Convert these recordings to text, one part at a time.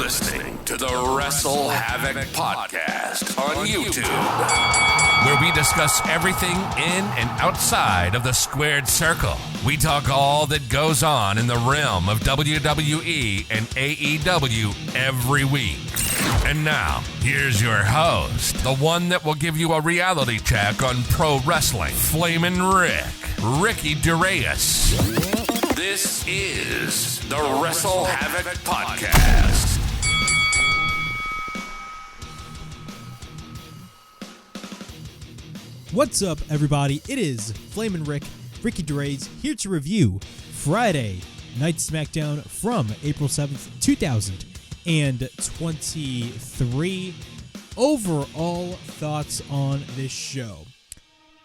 listening to the WrestleHavoc Podcast on YouTube, where we discuss everything in and outside of the squared circle. We talk all that goes on in the realm of WWE and AEW every week. And now, here's your host, the one that will give you a reality check on pro wrestling, Flamin' Ricky DeReyes. This is the WrestleHavoc Podcast. What's up, everybody? It is Flamin' Ricky DeReyes, here to review Friday Night SmackDown from April 7th, 2023. Overall thoughts on this show.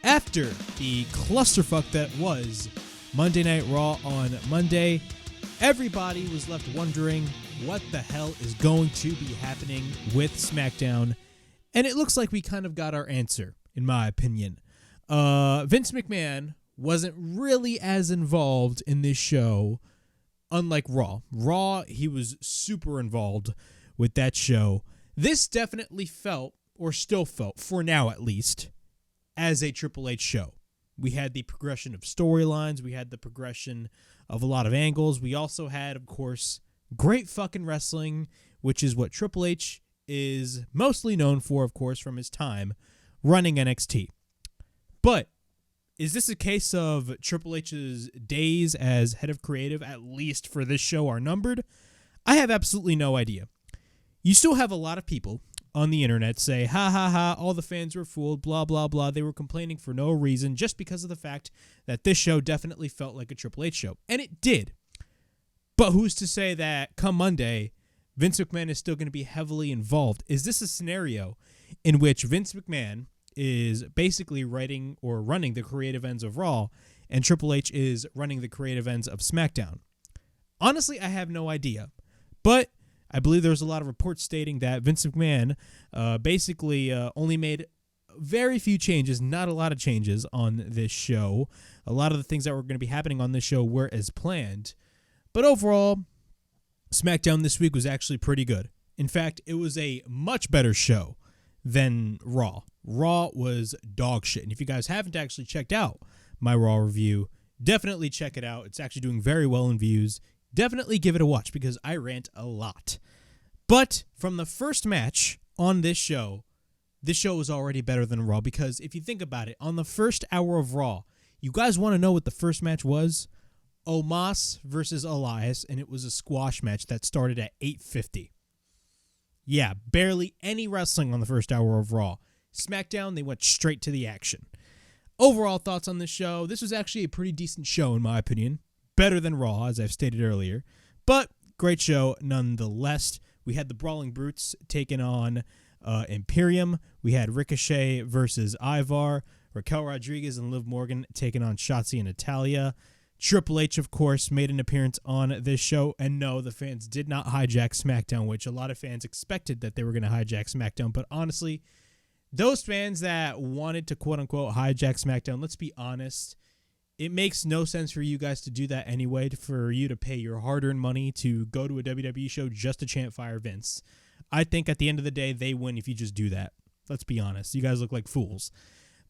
After the clusterfuck that was Monday Night Raw on Monday, everybody was left wondering what the hell is going to be happening with SmackDown, and it looks like we kind of got our answer, in my opinion. Vince McMahon wasn't really as involved in this show, unlike Raw. Raw, he was super involved with that show. This definitely felt, or still felt, for now at least, as a Triple H show. We had the progression of storylines. We had the progression of a lot of angles. We also had, of course, great fucking wrestling, which is what Triple H is mostly known for, of course, from his time running NXT. But is this a case of Triple H's days as head of creative, at least for this show, are numbered? I have absolutely no idea. You still have a lot of people on the internet say, ha ha ha, all the fans were fooled, blah blah blah. They were complaining for no reason, just because of the fact that this show definitely felt like a Triple H show. And it did. But who's to say that come Monday, Vince McMahon is still going to be heavily involved? Is this a scenario in which Vince McMahon is basically writing or running the creative ends of Raw, and Triple H is running the creative ends of SmackDown? Honestly, I have no idea. But I believe there's a lot of reports stating that Vince McMahon basically only made very few changes, not a lot of changes on this show. A lot of the things that were going to be happening on this show were as planned. But overall, SmackDown this week was actually pretty good. In fact, it was a much better show than Raw. Raw was dog shit. And if you guys haven't actually checked out my Raw review, definitely check it out. It's actually doing very well in views. Definitely give it a watch because I rant a lot. But from the first match on this show was already better than Raw, because if you think about it, on the first hour of Raw, you guys want to know what the first match was? Omos versus Elias, and it was a squash match that started at 8:50. Yeah, barely any wrestling on the first hour of Raw. SmackDown, they went straight to the action. Overall thoughts on this show: this was actually a pretty decent show in my opinion. Better than Raw, as I've stated earlier, but great show nonetheless. We had the Brawling Brutes taking on Imperium. We had Richocet versus Ivar. Raquel Rodriguez and Liv Morgan taking on Shotzi and Natalya. Triple H, of course, made an appearance on this show. And no, the fans did not hijack SmackDown, which a lot of fans expected that they were going to hijack SmackDown. But honestly, those fans that wanted to quote-unquote hijack SmackDown, let's be honest, it makes no sense for you guys to do that anyway, for you to pay your hard-earned money to go to a WWE show just to chant fire Vince. I think at the end of the day, they win if you just do that. Let's be honest. You guys look like fools.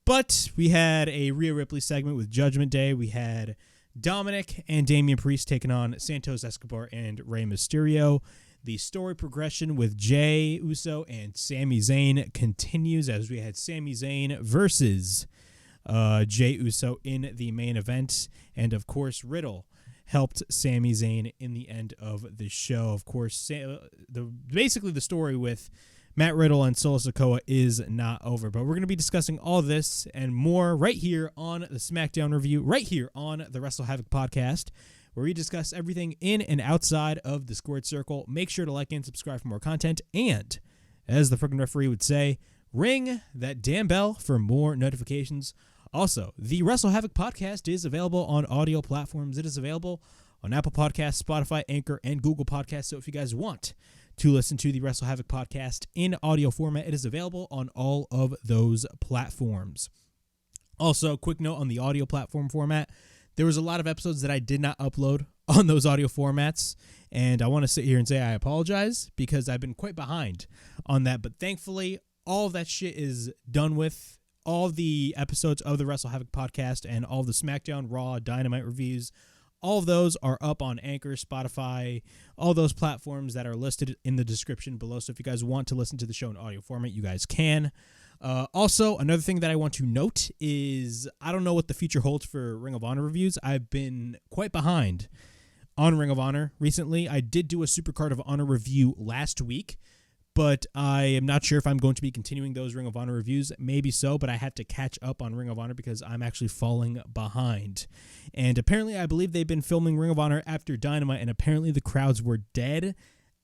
But we had a Rhea Ripley segment with Judgement Day. We had Dominik and Damian Priest taking on Santos, Escobar, and Rey Mysterio. The story progression with Jey Uso and Sami Zayn continues, as we had Sami Zayn versus Jey Uso in the main event. And, of course, Riddle helped Sami Zayn in the end of the show. Of course, basically the story with Matt Riddle and Solo Sikoa is not over. But we're going to be discussing all this and more right here on the SmackDown Review, right here on the WrestleHavoc Podcast, where we discuss everything in and outside of the squared circle. Make sure to like and subscribe for more content. And, as the freaking referee would say, ring that damn bell for more notifications. Also, the WrestleHavoc Podcast is available on audio platforms. It is available on Apple Podcasts, Spotify, Anchor, and Google Podcasts. So if you guys want to listen to the WrestleHavoc Podcast in audio format, it is available on all of those platforms. Also, quick note on the audio platform format. There was a lot of episodes that I did not upload on those audio formats, And I want to sit here and say I apologize because I've been quite behind on that. But thankfully, all of that shit is done with. All the episodes of the WrestleHavoc podcast and all the SmackDown, Raw, Dynamite reviews, all of those are up on Anchor, Spotify, all those platforms that are listed in the description below. So if you guys want to listen to the show in audio format, you guys can. Also, another thing that I want to note is I don't know what the future holds for Ring of Honor reviews. I've been quite behind on Ring of Honor recently. I did do a Supercard of Honor review last week, but I am not sure if I'm going to be continuing those Ring of Honor reviews. Maybe so, but I had to catch up on Ring of Honor because I'm actually falling behind. And apparently, I believe they've been filming Ring of Honor after Dynamite, and apparently the crowds were dead.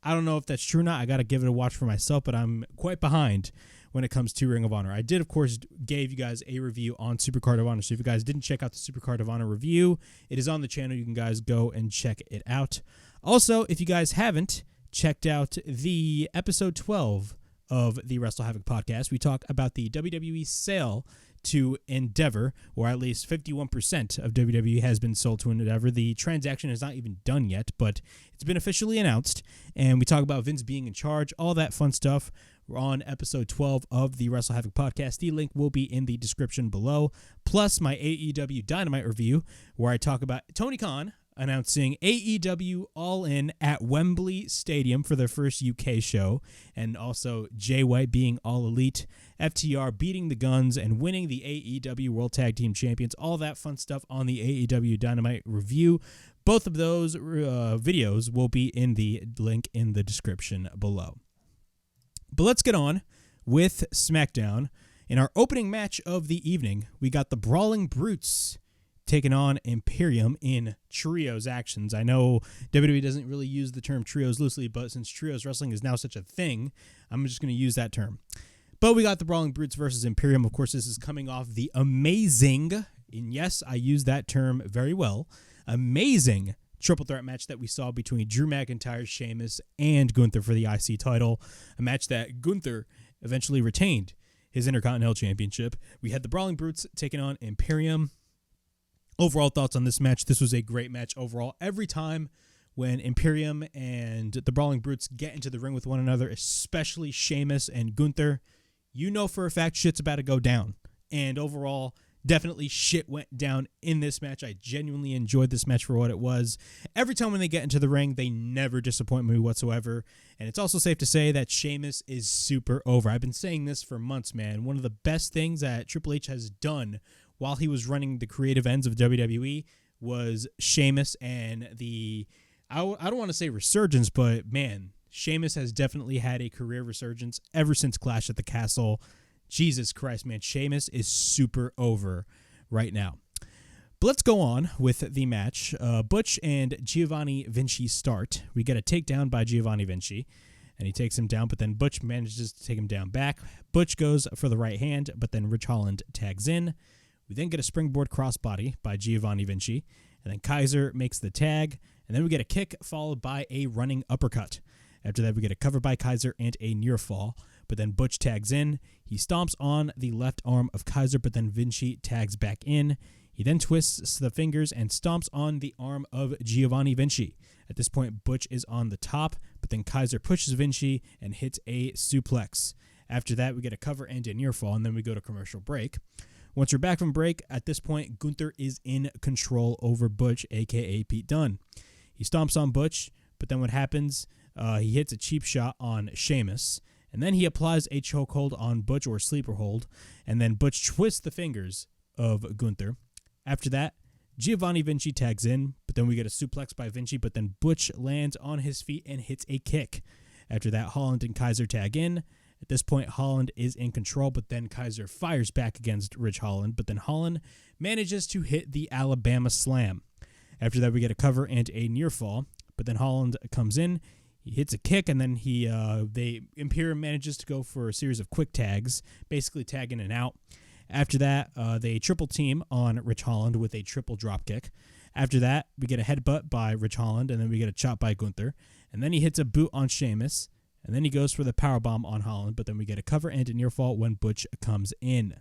I don't know if that's true or not. I got to give it a watch for myself, but I'm quite behind when it comes to Ring of Honor. I did, of course, gave you guys a review on Supercard of Honor. So if you guys didn't check out the Supercard of Honor review, it is on the channel. You can guys go and check it out. Also, if you guys haven't checked out the episode 12 of the WrestleHavoc podcast, we talk about the WWE sale to Endeavor, or at least 51% of WWE has been sold to Endeavor. The transaction is not even done yet, but it's been officially announced, and we talk about Vince being in charge, all that fun stuff. We're on episode 12 of the WrestleHavoc podcast. The link will be in the description below, plus my AEW Dynamite review, where I talk about Tony Khan announcing AEW All In at Wembley Stadium for their first UK show, and also Jay White being All Elite, FTR beating the Guns and winning the AEW World Tag Team Champions, all that fun stuff on the AEW Dynamite review. Both of those videos will be in the link in the description below. But let's get on with SmackDown. In our opening match of the evening, we got the Brawling Brutes taking on Imperium in trios actions. I know WWE doesn't really use the term trios loosely, but since trios wrestling is now such a thing, I'm just going to use that term. But we got the Brawling Brutes versus Imperium. Of course, this is coming off the amazing, and yes, I use that term very well, amazing triple threat match that we saw between Drew McIntyre, Sheamus, and Gunther for the IC title, a match that Gunther eventually retained his Intercontinental Championship. We had the Brawling Brutes taking on Imperium. Overall thoughts on this match: this was a great match overall. Every time when Imperium and the Brawling Brutes get into the ring with one another, especially Sheamus and Gunther, you know for a fact shit's about to go down. And overall, definitely shit went down in this match. I genuinely enjoyed this match for what it was. Every time when they get into the ring, they never disappoint me whatsoever. And it's also safe to say that Sheamus is super over. I've been saying this for months, man. One of the best things that Triple H has done while he was running the creative ends of WWE was Sheamus and the, I don't want to say resurgence, but man, Sheamus has definitely had a career resurgence ever since Clash at the Castle. Jesus Christ, man, Sheamus is super over right now. But let's go on with the match. Butch and Giovanni Vinci start. We get a takedown by Giovanni Vinci, and he takes him down, but then Butch manages to take him down back. Butch goes for the right hand, but then Rich Holland tags in. We then get a springboard crossbody by Giovanni Vinci, and then Kaiser makes the tag, and then we get a kick followed by a running uppercut. After that, we get a cover by Kaiser and a near fall, but then Butch tags in. He stomps on the left arm of Kaiser, but then Vinci tags back in. He then twists the fingers and stomps on the arm of Giovanni Vinci. At this point, Butch is on the top, but then Kaiser pushes Vinci and hits a suplex. After that, we get a cover and a near fall, and then we go to commercial break. Once we're back from break, at this point, Gunther is in control over Butch, a.k.a. Pete Dunne. He stomps on Butch, but then what happens? He hits a cheap shot on Sheamus, and then he applies a chokehold on Butch, or sleeper hold, and then Butch twists the fingers of Gunther. After that, Giovanni Vinci tags in, but then we get a suplex by Vinci, but then Butch lands on his feet and hits a kick. After that, Holland and Kaiser tag in. At this point, Holland is in control, but then Kaiser fires back against Rich Holland, but then Holland manages to hit the Alabama Slam. After that, we get a cover and a near fall, but then Holland comes in, he hits a kick, and then Imperium manages to go for a series of quick tags, basically tag in and out. After that, they triple team on Rich Holland with a triple drop kick. After that, we get a headbutt by Rich Holland, and then we get a chop by Gunther, and then he hits a boot on Sheamus. And then he goes for the powerbomb on Holland, but then we get a cover and a near fall when Butch comes in.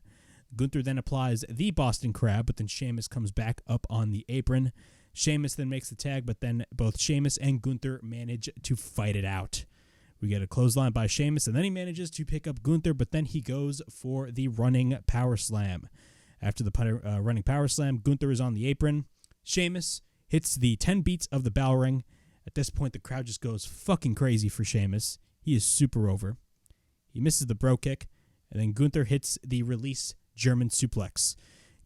Gunther then applies the Boston Crab, but then Sheamus comes back up on the apron. Sheamus then makes the tag, but then both Sheamus and Gunther manage to fight it out. We get a clothesline by Sheamus, and then he manages to pick up Gunther, but then he goes for the running power slam. After the running power slam, Gunther is on the apron. Sheamus hits the 10 beats of the bell ring. At this point, the crowd just goes fucking crazy for Sheamus. He is super over. He misses the bro kick, and then Gunther hits the release German suplex.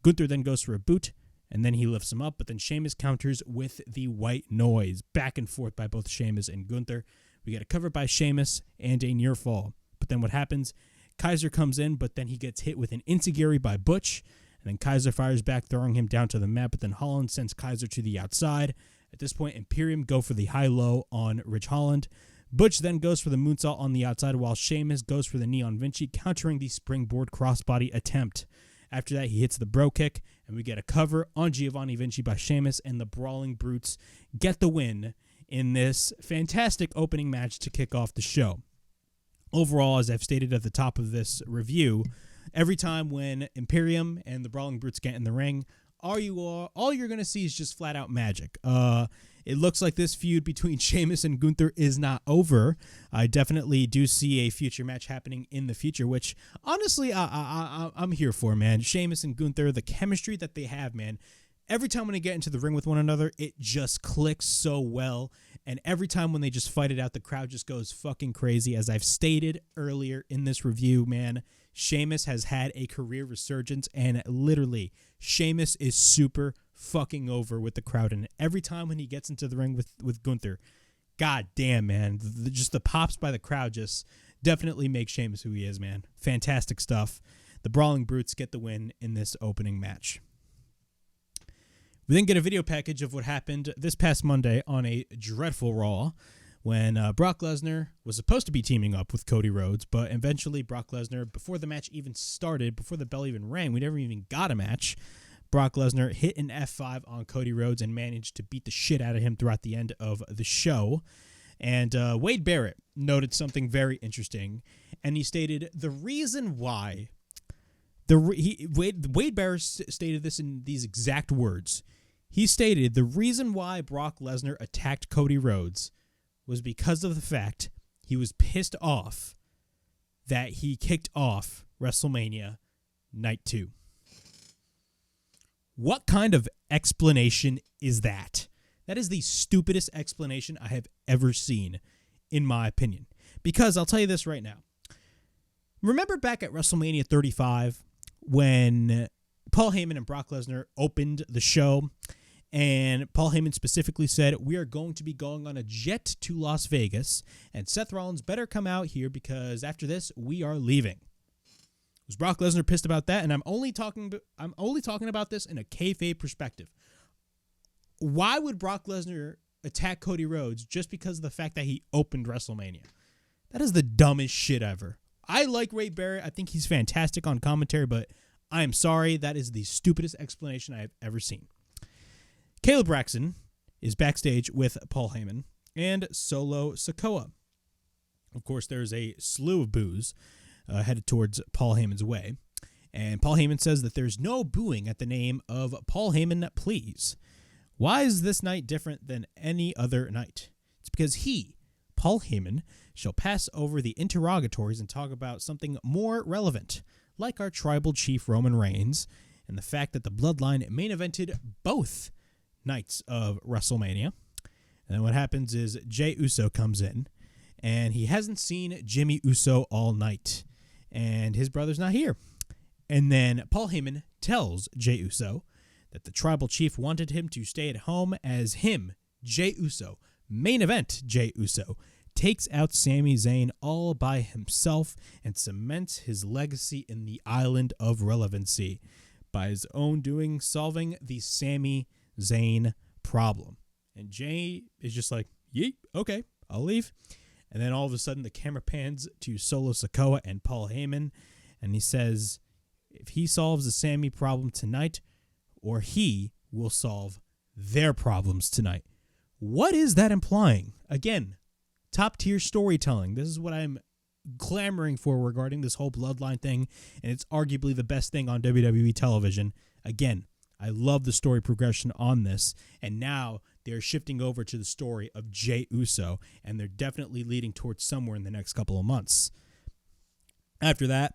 Gunther then goes for a boot, and then he lifts him up, but then Sheamus counters with the white noise. Back and forth by both Sheamus and Gunther. We get a cover by Sheamus and a near fall. But then what happens? Kaiser comes in, but then he gets hit with an enziguri by Butch, and then Kaiser fires back, throwing him down to the mat, but then Holland sends Kaiser to the outside. At this point, Imperium go for the high-low on Rich Holland. Butch then goes for the moonsault on the outside, while Sheamus goes for the knee on Vinci, countering the springboard crossbody attempt. After that, he hits the bro kick, and we get a cover on Giovanni Vinci by Sheamus, and the Brawling Brutes get the win in this fantastic opening match to kick off the show. Overall, as I've stated at the top of this review, every time when Imperium and the Brawling Brutes get in the ring, all you're going to see is just flat out magic. It looks like this feud between Sheamus and Gunther is not over. I definitely do see a future match happening in the future, which honestly I'm here for, man. Sheamus and Gunther, the chemistry that they have, man. Every time when they get into the ring with one another, it just clicks so well. And every time when they just fight it out, the crowd just goes fucking crazy. As I've stated earlier in this review, man, Sheamus has had a career resurgence, and literally, Sheamus is super fucking over with the crowd. And every time when he gets into the ring with Gunther, god damn, man, just the pops by the crowd just definitely make Sheamus who he is, man. Fantastic stuff. The Brawling Brutes get the win in this opening match. We then get a video package of what happened this past Monday on a dreadful Raw when Brock Lesnar was supposed to be teaming up with Cody Rhodes, but eventually Brock Lesnar, before the match even started, before the bell even rang, we never even got a match, Brock Lesnar hit an F5 on Cody Rhodes and managed to beat the shit out of him throughout the end of the show. And Wade Barrett noted something very interesting, and he stated the reason why... Wade Barrett stated this in these exact words. He stated the reason why Brock Lesnar attacked Cody Rhodes was because of the fact he was pissed off that he kicked off WrestleMania Night 2. What kind of explanation is that? That is the stupidest explanation I have ever seen, in my opinion. Because I'll tell you this right now. Remember back at WrestleMania 35 when Paul Heyman and Brock Lesnar opened the show, and Paul Heyman specifically said, we are going to be going on a jet to Las Vegas, and Seth Rollins better come out here because after this, we are leaving. Was Brock Lesnar pissed about that? And I'm only talking about this in a kayfabe perspective. Why would Brock Lesnar attack Cody Rhodes just because of the fact that he opened WrestleMania? That is the dumbest shit ever. I like Ray Barrett. I think he's fantastic on commentary, but I am sorry. That is the stupidest explanation I have ever seen. Caleb Braxton is backstage with Paul Heyman and Solo Sikoa. Of course, there's a slew of boos headed towards Paul Heyman's way. And Paul Heyman says that there's no booing at the name of Paul Heyman, please. Why is this night different than any other night? It's because he, Paul Heyman, shall pass over the interrogatories and talk about something more relevant, like our tribal chief Roman Reigns, and the fact that the Bloodline main evented both nights of WrestleMania. And then what happens is Jey Uso comes in, and he hasn't seen Jimmy Uso all night, and his brother's not here. And then Paul Heyman tells Jey Uso that the tribal chief wanted him to stay at home as him, Jey Uso, main event Jey Uso, takes out Sami Zayn all by himself and cements his legacy in the island of relevancy by his own doing, solving the Sami Zayn problem. And Jey is just like, yeet, okay, I'll leave. And then all of a sudden the camera pans to Solo Sikoa and Paul Heyman, and he says if he solves the Sami problem tonight, or he will solve their problems tonight. What is that implying? Again, top tier storytelling. This is what I'm clamoring for regarding this whole Bloodline thing, and it's arguably the best thing on WWE television. Again, I love the story progression on this. And now they're shifting over to the story of Jey Uso, and they're definitely leading towards somewhere in the next couple of months. After that,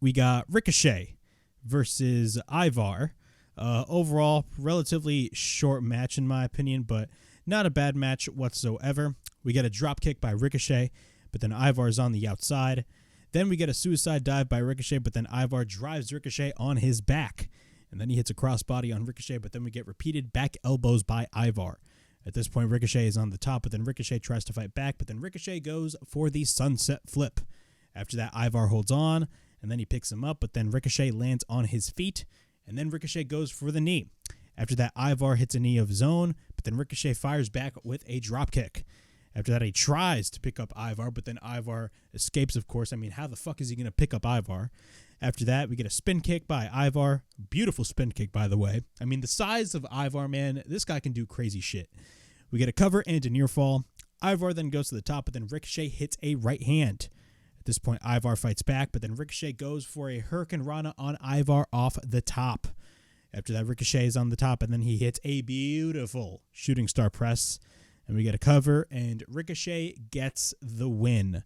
we got Ricochet versus Ivar. Overall, relatively short match in my opinion, but not a bad match whatsoever. We get a drop kick by Ricochet, but then Ivar's on the outside. Then we get a suicide dive by Ricochet, but then Ivar drives Ricochet on his back. And then he hits a crossbody on Ricochet, but then we get repeated back elbows by Ivar. At this point, Ricochet is on the top, but then Ricochet tries to fight back, but then Ricochet goes for the sunset flip. After that, Ivar holds on, and then he picks him up, but then Ricochet lands on his feet, and then Ricochet goes for the knee. After that, Ivar hits a knee of his own, but then Ricochet fires back with a dropkick. After that, he tries to pick up Ivar, but then Ivar escapes, of course. I mean, how the fuck is he going to pick up Ivar? After that, we get a spin kick by Ivar. Beautiful spin kick, by the way. I mean, the size of Ivar, man, this guy can do crazy shit. We get a cover and a near fall. Ivar then goes to the top, but then Ricochet hits a right hand. At this point, Ivar fights back, but then Ricochet goes for a Hurricane Rana on Ivar off the top. After that, Ricochet is on the top, and then he hits a beautiful shooting star press. And we get a cover, and Ricochet gets the win.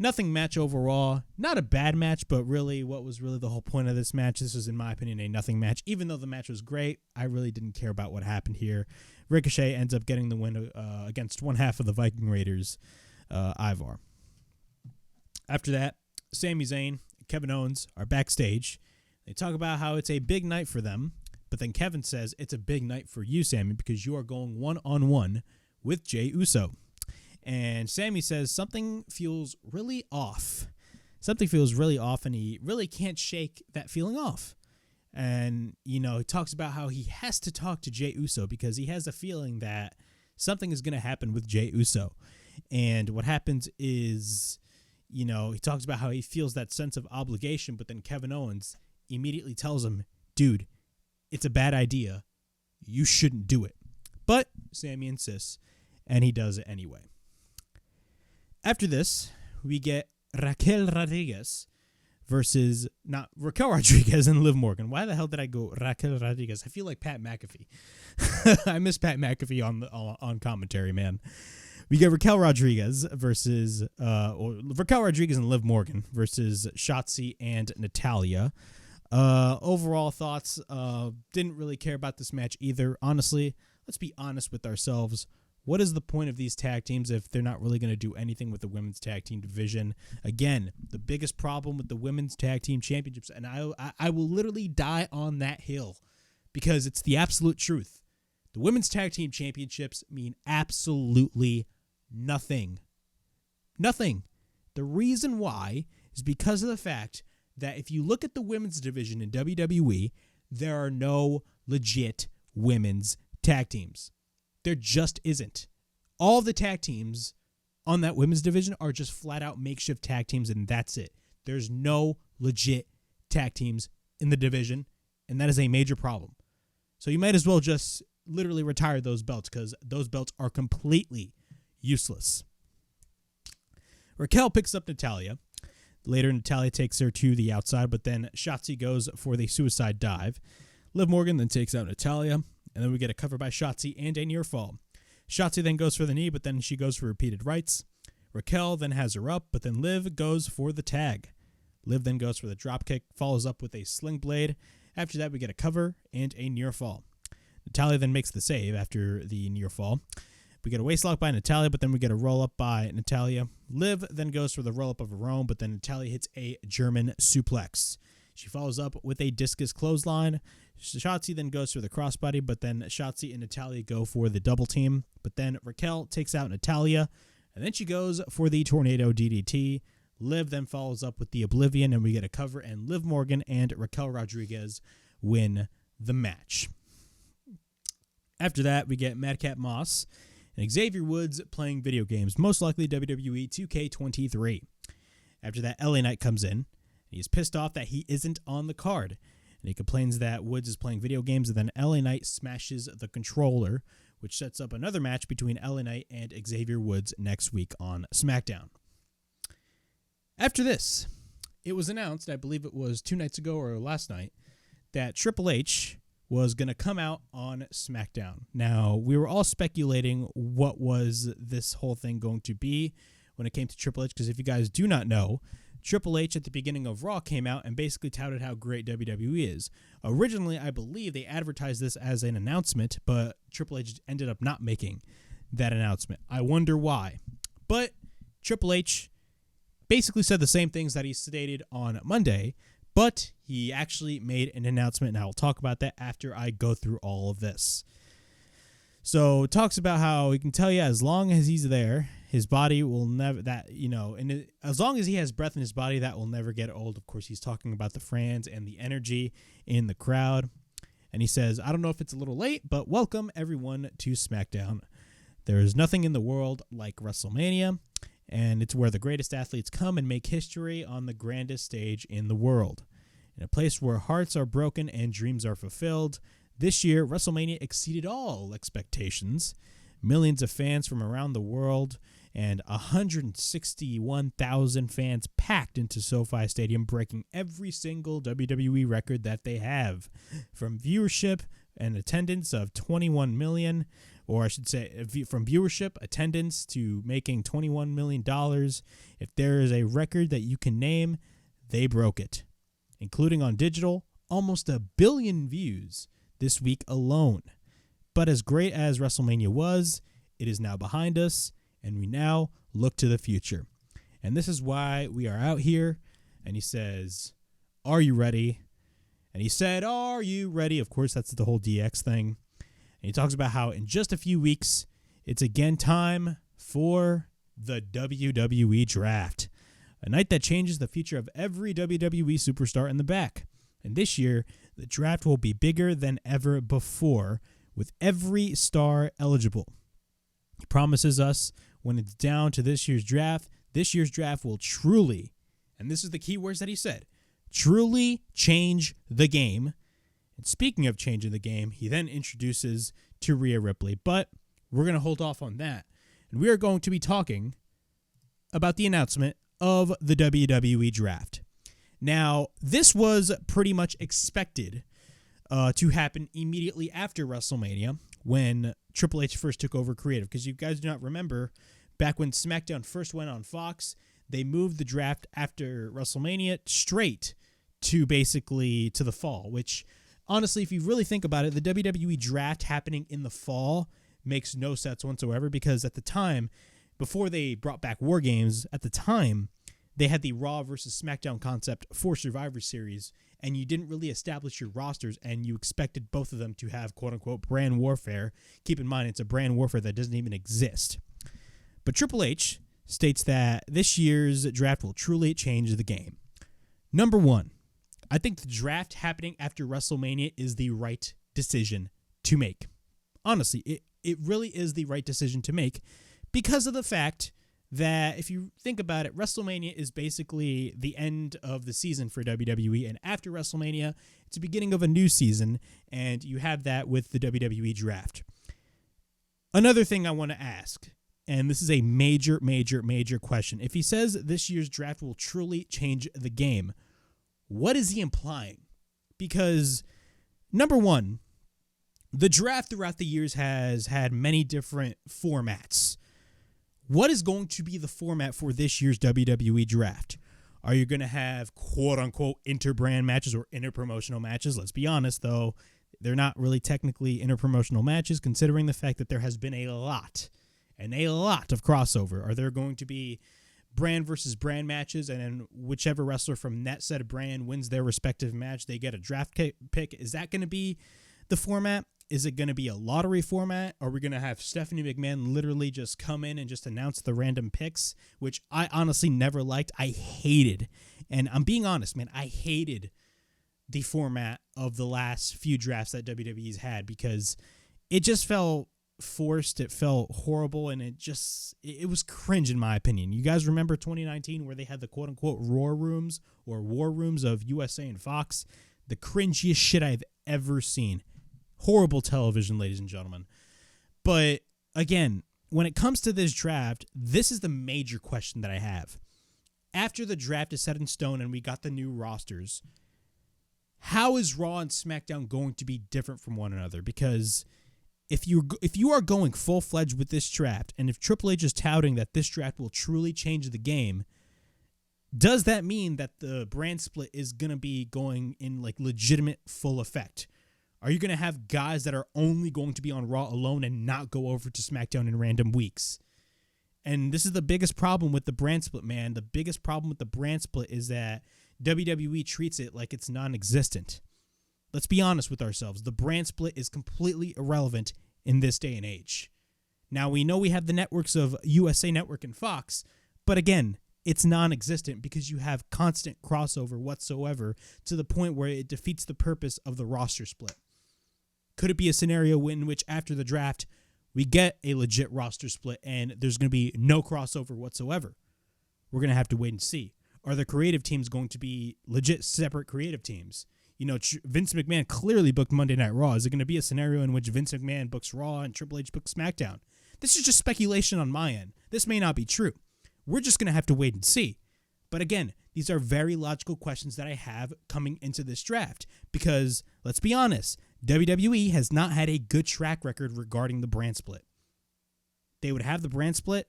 Nothing match overall. Not a bad match, but really, what was really the whole point of this match? This was, in my opinion, a nothing match. Even though the match was great, I really didn't care about what happened here. Ricochet ends up getting the win against one half of the Viking Raiders, Ivar. After that, Sami Zayn and Kevin Owens are backstage. They talk about how it's a big night for them, but then Kevin says it's a big night for you, Sami, because you are going one-on-one with Jey Uso. And Sami says something feels really off. Something feels really off, and he really can't shake that feeling off. And, you know, he talks about how he has to talk to Jey Uso because he has a feeling that something is going to happen with Jey Uso. And what happens is, you know, he talks about how he feels that sense of obligation, but then Kevin Owens immediately tells him, dude, it's a bad idea. You shouldn't do it. But Sami insists, and he does it anyway. After this, we get Raquel Rodriguez versus, not Raquel Rodriguez and Liv Morgan. Why the hell did I go Raquel Rodriguez? I feel like Pat McAfee. I miss Pat McAfee on commentary, man. We get Raquel Rodriguez versus, Raquel Rodriguez and Liv Morgan versus Shotzi and Natalya. Overall thoughts, didn't really care about this match either. Honestly, let's be honest with ourselves. What is the point of these tag teams if they're not really going to do anything with the women's tag team division? Again, the biggest problem with the women's tag team championships, and I will literally die on that hill because it's the absolute truth. The women's tag team championships mean absolutely nothing. Nothing. The reason why is because of the fact that if you look at the women's division in WWE, there are no legit women's tag teams. There just isn't. All the tag teams on that women's division are just flat out makeshift tag teams, and that's it. There's no legit tag teams in the division, and that is a major problem. So you might as well just literally retire those belts because those belts are completely useless. Raquel picks up Natalya. Later, Natalya takes her to the outside, but then Shotzi goes for the suicide dive. Liv Morgan then takes out Natalya. And then we get a cover by Shotzi and a near fall. Shotzi then goes for the knee, but then she goes for repeated rights. Raquel then has her up, but then Liv goes for the tag. Liv then goes for the dropkick, follows up with a sling blade. After that, we get a cover and a near fall. Natalya then makes the save after the near fall. We get a waistlock by Natalya, but then we get a roll-up by Natalya. Liv then goes for the roll-up of her own, but then Natalya hits a German suplex. She follows up with a discus clothesline. Shotzi then goes for the crossbody, but then Shotzi and Natalya go for the double team. But then Raquel takes out Natalya, and then she goes for the tornado DDT. Liv then follows up with the Oblivion, and we get a cover, and Liv Morgan and Raquel Rodriguez win the match. After that, we get Madcap Moss and Xavier Woods playing video games, most likely WWE 2K23. After that, LA Knight comes in. He's pissed off that he isn't on the card. And he complains that Woods is playing video games, and then LA Knight smashes the controller, which sets up another match between LA Knight and Xavier Woods next week on SmackDown. After this, it was announced, I believe it was 2 nights ago or last night, that Triple H was going to come out on SmackDown. Now, we were all speculating what was this whole thing going to be when it came to Triple H, because if you guys do not know, Triple H at the beginning of Raw came out and basically touted how great WWE is. Originally, I believe they advertised this as an announcement, but Triple H ended up not making that announcement. I wonder why. But Triple H basically said the same things that he stated on Monday, but he actually made an announcement, and I will talk about that after I go through all of this. So it talks about how he can tell you as long as he's there, his body will never, as long as he has breath in his body, that will never get old. Of course, he's talking about the fans and the energy in the crowd. And he says, I don't know if it's a little late, but welcome everyone to SmackDown. There is nothing in the world like WrestleMania, and it's where the greatest athletes come and make history on the grandest stage in the world. In a place where hearts are broken and dreams are fulfilled, this year, WrestleMania exceeded all expectations. Millions of fans from around the world and 161,000 fans packed into SoFi Stadium, breaking every single WWE record that they have. From viewership and attendance of 21 million, or I should say from viewership, attendance to making $21 million. If there is a record that you can name, they broke it. Including on digital, almost 1 billion views this week alone. But as great as WrestleMania was, it is now behind us, and we now look to the future. And this is why we are out here. And he says, are you ready? And he said, are you ready? Of course, that's the whole DX thing. And he talks about how in just a few weeks, it's again time for the WWE Draft. A night that changes the future of every WWE superstar in the back. And this year, the draft will be bigger than ever before, with every star eligible. He promises us when it's down to this year's draft will truly, and this is the key words that he said, truly change the game. And speaking of changing the game, he then introduces to Rhea Ripley. But we're going to hold off on that. And we are going to be talking about the announcement of the WWE Draft. Now, this was pretty much expected to happen immediately after WrestleMania when Triple H first took over creative. Because you guys do not remember, back when SmackDown first went on Fox, they moved the draft after WrestleMania straight to basically to the fall, which honestly, if you really think about it, the WWE Draft happening in the fall makes no sense whatsoever, because at the time, before they brought back War Games, at the time, they had the Raw versus SmackDown concept for Survivor Series, and you didn't really establish your rosters, and you expected both of them to have quote-unquote brand warfare. Keep in mind, it's a brand warfare that doesn't even exist. But Triple H states that this year's draft will truly change the game. Number one, I think the draft happening after WrestleMania is the right decision to make. Honestly, it really is the right decision to make because of the fact that if you think about it, WrestleMania is basically the end of the season for WWE, and after WrestleMania, it's the beginning of a new season, and you have that with the WWE Draft. Another thing I want to ask, and this is a major question. If he says this year's draft will truly change the game, what is he implying? Because, number one, the draft throughout the years has had many different formats. What is going to be the format for this year's WWE Draft? Are you going to have quote-unquote inter-brand matches or inter-promotional matches? Let's be honest, though. They're not really technically inter-promotional matches, considering the fact that there has been a lot of crossover. Are there going to be brand versus brand matches, and then whichever wrestler from that said brand wins their respective match, they get a draft pick? Is that going to be the format? Is it going to be a lottery format? Are we going to have Stephanie McMahon literally just come in and just announce the random picks, which I honestly never liked? I hated. And I'm being honest, man, I hated the format of the last few drafts that WWE's had because it just felt forced. It felt horrible, and it was cringe in my opinion. You guys remember 2019 where they had the quote-unquote Roar Rooms or War Rooms of USA and Fox? The cringiest shit I've ever seen. Horrible television, ladies and gentlemen. But again, when it comes to this draft, this is the major question that I have. After the draft is set in stone and we got the new rosters, how is Raw and SmackDown going to be different from one another? Because if you are going full-fledged with this draft, and if Triple H is touting that this draft will truly change the game, does that mean that the brand split is going to be going in like legitimate full effect? Are you going to have guys that are only going to be on Raw alone and not go over to SmackDown in random weeks? And this is the biggest problem with the brand split, man. The biggest problem with the brand split is that WWE treats it like it's non-existent. Let's be honest with ourselves. The brand split is completely irrelevant in this day and age. Now, we know we have the networks of USA Network and Fox, but again, it's non-existent because you have constant crossover whatsoever to the point where it defeats the purpose of the roster split. Could it be a scenario in which after the draft, we get a legit roster split and there's going to be no crossover whatsoever? We're going to have to wait and see. Are the creative teams going to be legit separate creative teams? You know, Vince McMahon clearly booked Monday Night Raw. Is it going to be a scenario in which Vince McMahon books Raw and Triple H books SmackDown? This is just speculation on my end. This may not be true. We're just going to have to wait and see. But again, these are very logical questions that I have coming into this draft because, let's be honest, WWE has not had a good track record regarding the brand split. They would have the brand split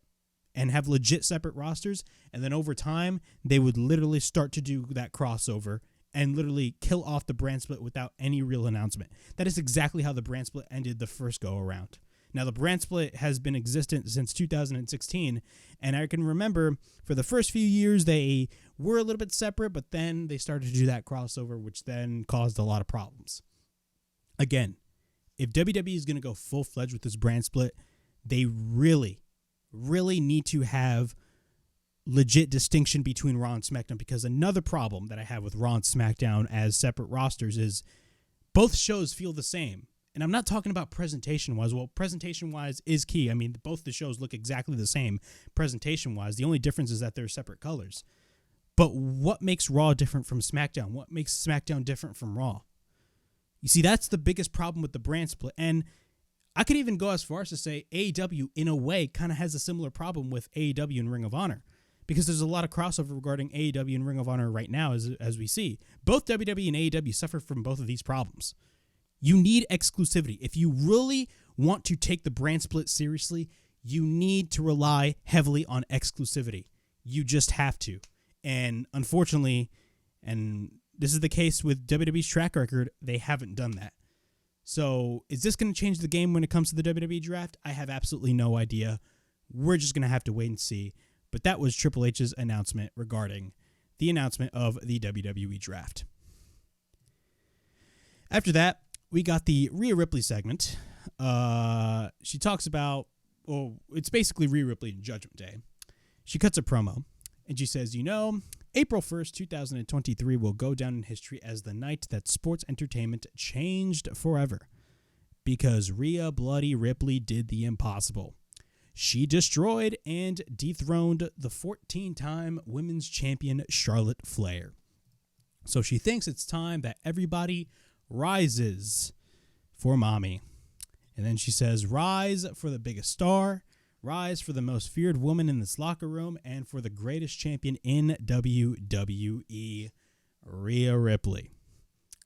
and have legit separate rosters, and then over time, they would literally start to do that crossover and literally kill off the brand split without any real announcement. That is exactly how the brand split ended the first go-around. Now, the brand split has been existent since 2016, and I can remember for the first few years, they were a little bit separate, but then they started to do that crossover, which then caused a lot of problems. Again, if WWE is going to go full-fledged with this brand split, they really need to have legit distinction between Raw and SmackDown, because another problem that I have with Raw and SmackDown as separate rosters is both shows feel the same. And I'm not talking about presentation-wise. Well, presentation-wise is key. I mean, both the shows look exactly the same presentation-wise. The only difference is that they're separate colors. But what makes Raw different from SmackDown? What makes SmackDown different from Raw? You see, that's the biggest problem with the brand split. And I could even go as far as to say AEW, in a way, kind of has a similar problem with AEW and Ring of Honor, because there's a lot of crossover regarding AEW and Ring of Honor right now, as we see. Both WWE and AEW suffer from both of these problems. You need exclusivity. If you really want to take the brand split seriously, you need to rely heavily on exclusivity. You just have to. And unfortunately, and this is the case with WWE's track record, they haven't done that. So is this going to change the game when it comes to the WWE draft? I have absolutely no idea. We're just going to have to wait and see. But that was Triple H's announcement regarding the announcement of the WWE draft. After that, we got the Rhea Ripley segment. She talks about, well, it's basically Rhea Ripley in Judgment Day. She cuts a promo, and she says, you know, April 1st, 2023 will go down in history as the night that sports entertainment changed forever. Because Rhea Bloody Ripley did the impossible. She destroyed and dethroned the 14-time women's champion Charlotte Flair. So she thinks it's time that everybody rises for mommy. And then she says, rise for the biggest star, rise for the most feared woman in this locker room, and for the greatest champion in WWE, Rhea Ripley.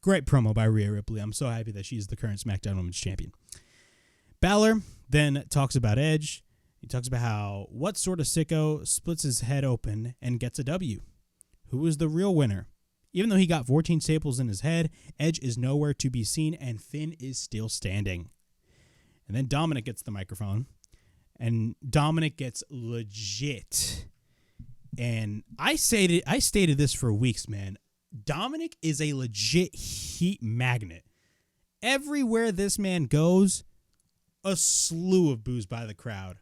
Great promo by Rhea Ripley. I'm so happy that she's the current SmackDown Women's Champion. Balor then talks about Edge. He talks about how what sort of sicko splits his head open and gets a W. Who is the real winner? Even though he got 14 staples in his head, Edge is nowhere to be seen, and Finn is still standing. And then Dominik gets the microphone, and Dominik gets legit. And I stated this for weeks, man. Dominik is a legit heat magnet. Everywhere this man goes, a slew of boos by the crowd.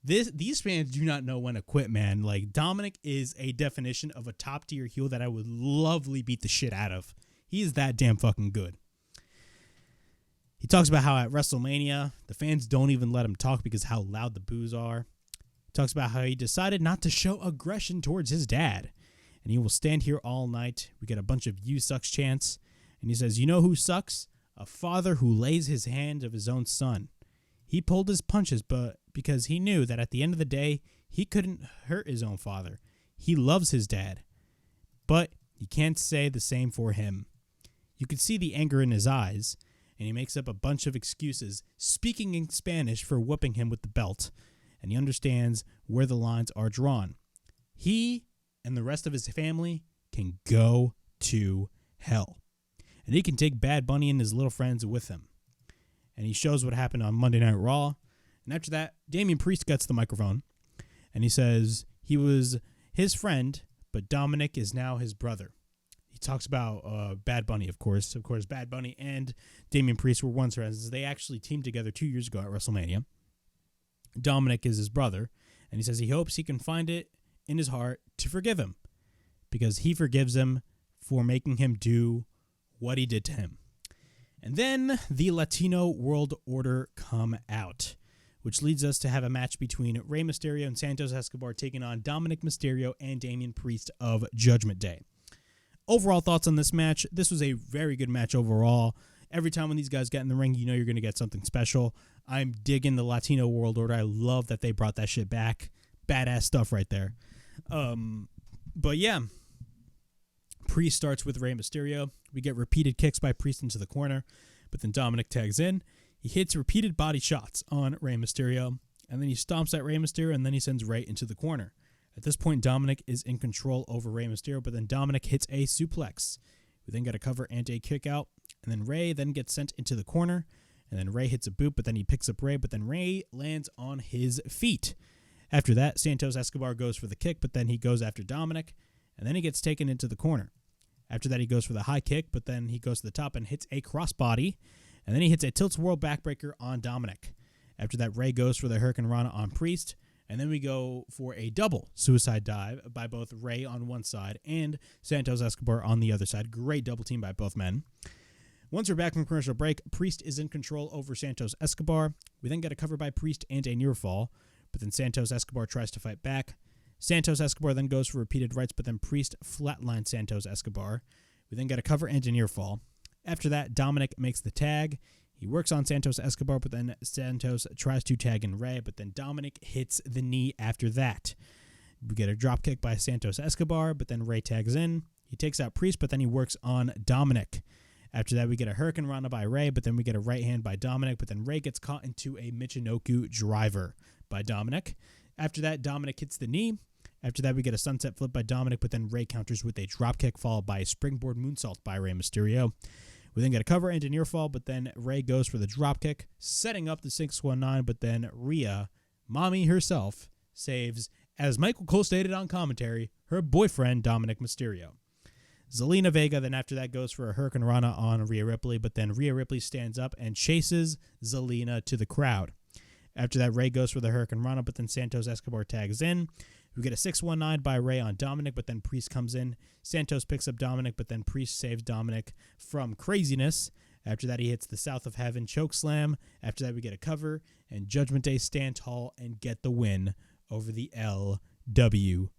These fans do not know when to quit, man. Like, Dominik is a definition of a top-tier heel that I would lovely beat the shit out of. He is that damn fucking good. He talks about how at WrestleMania, the fans don't even let him talk because how loud the boos are. He talks about how he decided not to show aggression towards his dad. And he will stand here all night. We get a bunch of "you sucks" chants. And he says, you know who sucks? A father who lays his hand of his own son. He pulled his punches, but because he knew that at the end of the day, he couldn't hurt his own father. He loves his dad. But you can't say the same for him. You could see the anger in his eyes, and he makes up a bunch of excuses, speaking in Spanish for whooping him with the belt, and he understands where the lines are drawn. He and the rest of his family can go to hell. And he can take Bad Bunny and his little friends with him. And he shows what happened on Monday Night Raw. And after that, Damian Priest gets the microphone, and he says he was his friend, but Dominik is now his brother. He talks about Bad Bunny, of course. Of course, Bad Bunny and Damian Priest were once friends. They actually teamed together 2 years ago at WrestleMania. Dominik is his brother, and he says he hopes he can find it in his heart to forgive him, because he forgives him for making him do what he did to him. And then the Latino World Order come out, which leads us to have a match between Rey Mysterio and Santos Escobar taking on Dominik Mysterio and Damian Priest of Judgment Day. Overall thoughts on this match: this was a very good match overall. Every time when these guys get in the ring, you know you're going to get something special. I'm digging the Latino World Order. I love that they brought that shit back. Badass stuff right there. But yeah, Priest starts with Rey Mysterio. We get repeated kicks by Priest into the corner, but then Dominik tags in. He hits repeated body shots on Rey Mysterio, and then he stomps at Rey Mysterio, and then he sends Rey into the corner. At this point, Dominik is in control over Rey Mysterio, but then Dominik hits a suplex. We then get a cover and a kick out, and then Rey then gets sent into the corner, and then Rey hits a boot, but then he picks up Rey, but then Rey lands on his feet. After that, Santos Escobar goes for the kick, but then he goes after Dominik, and then he gets taken into the corner. After that, he goes for the high kick, but then he goes to the top and hits a crossbody, and then he hits a tilt-a-whirl backbreaker on Dominik. After that, Rey goes for the Hurricane Rana on Priest, and then we go for a double suicide dive by both Rey on one side and Santos Escobar on the other side. Great double team by both men. Once we're back from commercial break, Priest is in control over Santos Escobar. We then get a cover by Priest and a near fall, but then Santos Escobar tries to fight back. Santos Escobar then goes for repeated rights, but then Priest flatlines Santos Escobar. We then get a cover and a near fall. After that, Dominik makes the tag. He works on Santos Escobar, but then Santos tries to tag in Rey, but then Dominik hits the knee after that. We get a dropkick by Santos Escobar, but then Rey tags in. He takes out Priest, but then he works on Dominik. After that, we get a Hurricane Rana by Rey, but then we get a right hand by Dominik, but then Rey gets caught into a Michinoku driver by Dominik. After that, Dominik hits the knee. After that, we get a sunset flip by Dominik, but then Rey counters with a dropkick followed by a springboard moonsault by Rey Mysterio. We then get a cover and a near fall, but then Rey goes for the dropkick, setting up the 619, but then Rhea, mommy herself, saves, as Michael Cole stated on commentary, her boyfriend, Dominik Mysterio. Zelina Vega then after that goes for a Hurricane Rana on Rhea Ripley, but then Rhea Ripley stands up and chases Zelina to the crowd. After that, Rey goes for the Hurricane Rana, but then Santos Escobar tags in. We get a 619 by Rey on Dominik, but then Priest comes in. Santos picks up Dominik, but then Priest saves Dominik from craziness. After that, he hits the South of Heaven chokeslam. After that, we get a cover, and Judgment Day stand tall and get the win over the LWO.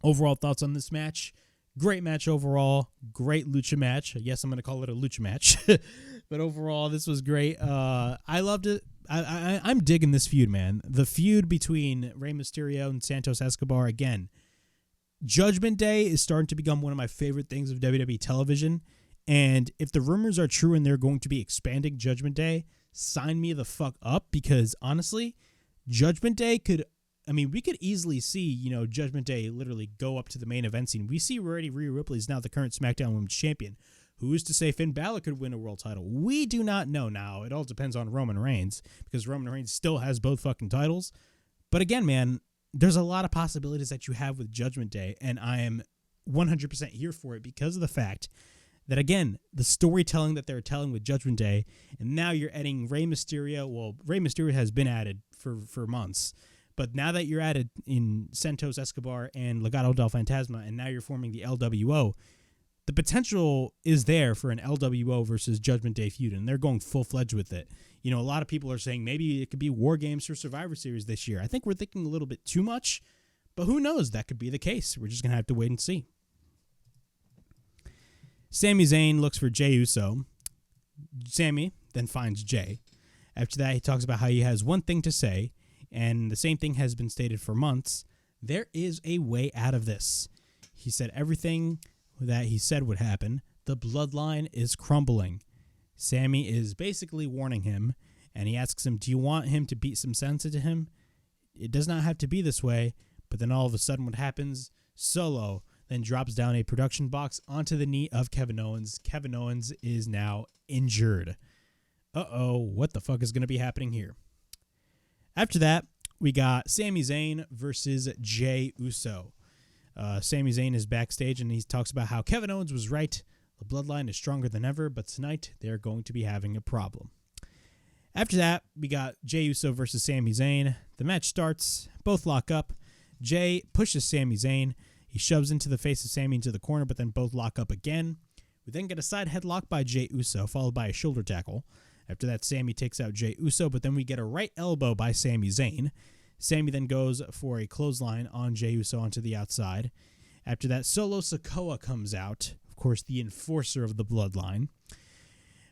Overall thoughts on this match? Great match overall. Great lucha match. Yes, I'm going to call it a lucha match. But overall, this was great. I loved it. I'm digging this feud, man. The feud between Rey Mysterio and Santos Escobar, again, Judgment Day is starting to become one of my favorite things of WWE television. And if the rumors are true and they're going to be expanding Judgment Day, sign me the fuck up, because honestly, Judgment Day we could easily see, Judgment Day literally go up to the main event scene. We see already Rhea Ripley is now the current SmackDown Women's Champion. Who's to say Finn Balor could win a world title? We do not know now. It all depends on Roman Reigns, because Roman Reigns still has both fucking titles. But again, man, there's a lot of possibilities that you have with Judgment Day, and I am 100% here for it because of the fact that, again, the storytelling that they're telling with Judgment Day, and now you're adding Rey Mysterio. Well, Rey Mysterio has been added for months, but now that you're added in Santos Escobar and Legado del Fantasma, and now you're forming the LWO, the potential is there for an LWO versus Judgment Day feud, and they're going full-fledged with it. A lot of people are saying maybe it could be War Games for Survivor Series this year. I think we're thinking a little bit too much, but who knows? That could be the case. We're just going to have to wait and see. Sami Zayn looks for Jey Uso. Sami then finds Jey. After that, he talks about how he has one thing to say, and the same thing has been stated for months. There is a way out of this. He said everything that he said would happen. the bloodline is crumbling. Sami is basically warning him, and he asks him, do you want him to beat some sense into him? It does not have to be this way, but then all of a sudden what happens? Solo then drops down a production box onto the knee of Kevin Owens. Kevin Owens is now injured. Uh-oh, what the fuck is going to be happening here? After that, we got Sami Zayn versus Jey Uso. Sami Zayn is backstage, and he talks about how Kevin Owens was right. The bloodline is stronger than ever, but tonight they're going to be having a problem. After that, we got Jey Uso versus Sami Zayn. The match starts. Both lock up. Jey pushes Sami Zayn. He shoves into the face of Sami into the corner, but then both lock up again. We then get a side headlock by Jey Uso, followed by a shoulder tackle. After that, Sami takes out Jey Uso, but then we get a right elbow by Sami Zayn. Sami then goes for a clothesline on Jey Uso onto the outside. After that, Solo Sikoa comes out, of course, the enforcer of the bloodline.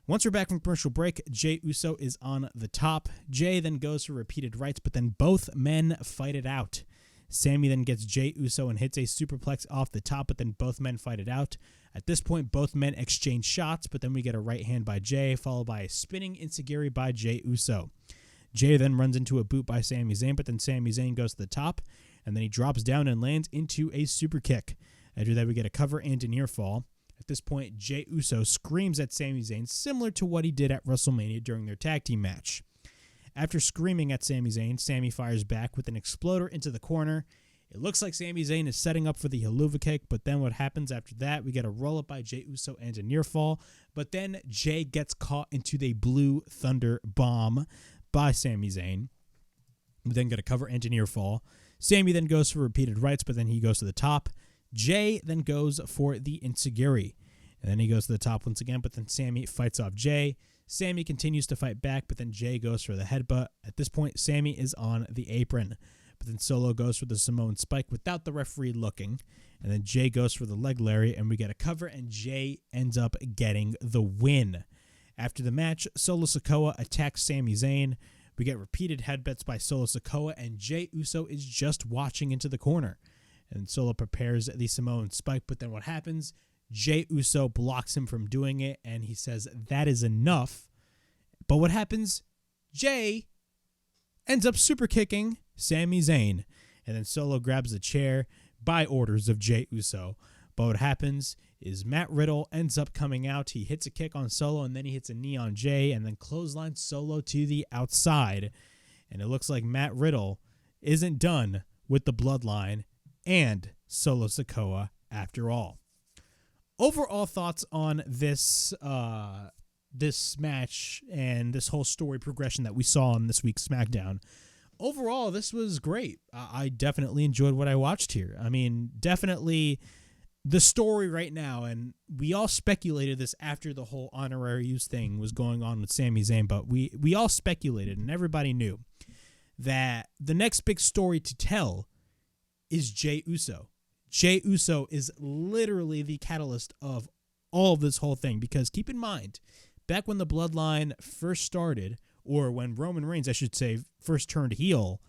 Once we're back from commercial break, Jey Uso is on the top. Jey then goes for repeated rights, but then both men fight it out. Sami then gets Jey Uso and hits a superplex off the top, but then both men fight it out. At this point, both men exchange shots, but then we get a right hand by Jey, followed by a spinning enziguri by Jey Uso. Jey then runs into a boot by Sami Zayn, but then Sami Zayn goes to the top, and then he drops down and lands into a super kick. After that, we get a cover and a near fall. At this point, Jey Uso screams at Sami Zayn, similar to what he did at WrestleMania during their tag team match. After screaming at Sami Zayn, Sami fires back with an exploder into the corner. It looks like Sami Zayn is setting up for the haluva kick, but then what happens after that? We get a roll-up by Jey Uso and a near fall, but then Jey gets caught into the Blue Thunder Bomb by Sami Zayn. We then get a cover and a near fall. Sami then goes for repeated rights, but then he goes to the top. Jey then goes for the enziguri, and then he goes to the top once again, but then Sami fights off Jey. Sami continues to fight back, but then Jey goes for the headbutt. At this point, Sami is on the apron, but then Solo goes for the Samoan spike without the referee looking, and then Jey goes for the leg lariat, and we get a cover, and Jey ends up getting the win. After the match, Solo Sikoa attacks Sami Zayn. We get repeated headbutts by Solo Sikoa, and Jey Uso is just watching into the corner. And Solo prepares the Samoan spike, but then what happens? Jey Uso blocks him from doing it, and he says, that is enough. But what happens? Jey ends up super kicking Sami Zayn, and then Solo grabs a chair by orders of Jey Uso. But what happens is Matt Riddle ends up coming out. He hits a kick on Solo, and then he hits a knee on Jey, and then clotheslines Solo to the outside. And it looks like Matt Riddle isn't done with the bloodline and Solo Sikoa after all. Overall thoughts on this this match and this whole story progression that we saw on this week's SmackDown. Overall, this was great. I definitely enjoyed what I watched here. I mean, definitely the story right now, and we all speculated this after the whole honorary use thing was going on with Sami Zayn, but we all speculated, and everybody knew that the next big story to tell is Jey Uso. Jey Uso is literally the catalyst of all of this whole thing, because keep in mind, back when the bloodline first started, or when Roman Reigns, I should say, first turned heel,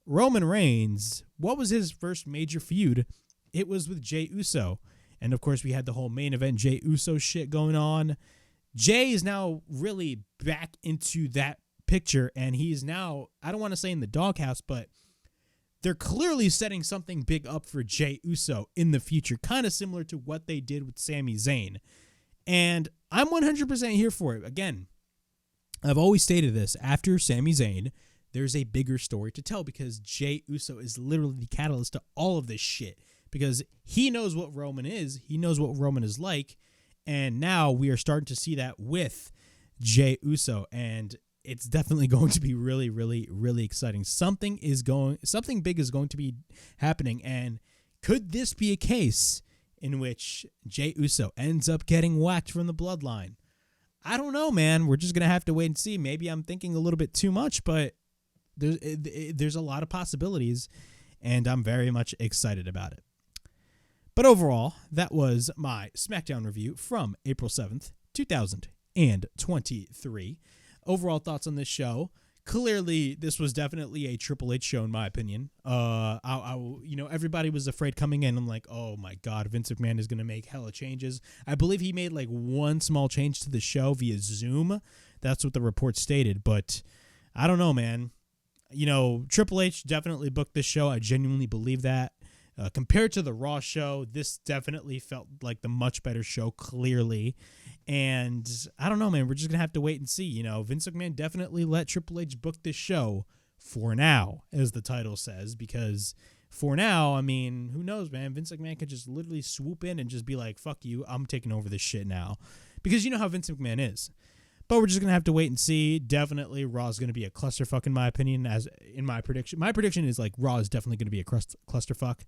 Roman Reigns, what was his first major feud? It was with Jey Uso. And of course, we had the whole main event Jey Uso shit going on. Jey is now really back into that picture, and he's now, I don't want to say in the doghouse, but they're clearly setting something big up for Jey Uso in the future, kind of similar to what they did with Sami Zayn. And I'm 100% here for it. Again, I've always stated this. After Sami Zayn, there's a bigger story to tell, because Jey Uso is literally the catalyst to all of this shit, because he knows what Roman is. He knows what Roman is like. And now we are starting to see that with Jey Uso. And it's definitely going to be really, really, really exciting. Something big is going to be happening. And could this be a case in which Jey Uso ends up getting whacked from the bloodline? I don't know, man. We're just going to have to wait and see. Maybe I'm thinking a little bit too much, but there's a lot of possibilities, and I'm very much excited about it. But overall, that was my SmackDown review from April 7th, 2023. Overall thoughts on this show: clearly this was definitely a Triple H show in my opinion. Everybody was afraid coming in. I'm like, oh my God, Vince McMahon is going to make hella changes. I believe he made like one small change to the show via Zoom. That's what the report stated, but I don't know, man. Triple H definitely booked this show. I genuinely believe that. Compared to the Raw show, this definitely felt like the much better show, clearly. And I don't know, man. We're just going to have to wait and see. Vince McMahon definitely let Triple H book this show for now, as the title says, because for now, I mean, who knows, man? Vince McMahon could just literally swoop in and just be like, fuck you, I'm taking over this shit now. Because you know how Vince McMahon is. But we're just going to have to wait and see. Definitely, Raw is going to be a clusterfuck, in my opinion, as in my prediction. My prediction is, like, Raw is definitely going to be a clusterfuck.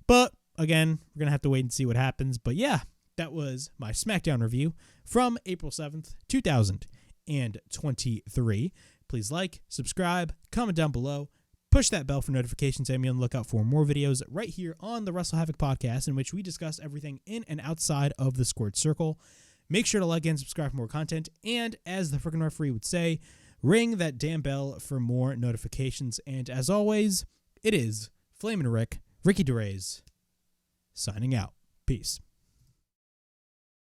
But, again, we're going to have to wait and see what happens. But, yeah, that was my SmackDown review from April 7th, 2023. Please like, subscribe, comment down below, push that bell for notifications, and be on the lookout for more videos right here on the WrestleHavoc Podcast, in which we discuss everything in and outside of the squared circle. Make sure to like and subscribe for more content. And as the freaking referee would say, ring that damn bell for more notifications. And as always, it is Flamin' Rick, Ricky DeRays, signing out. Peace.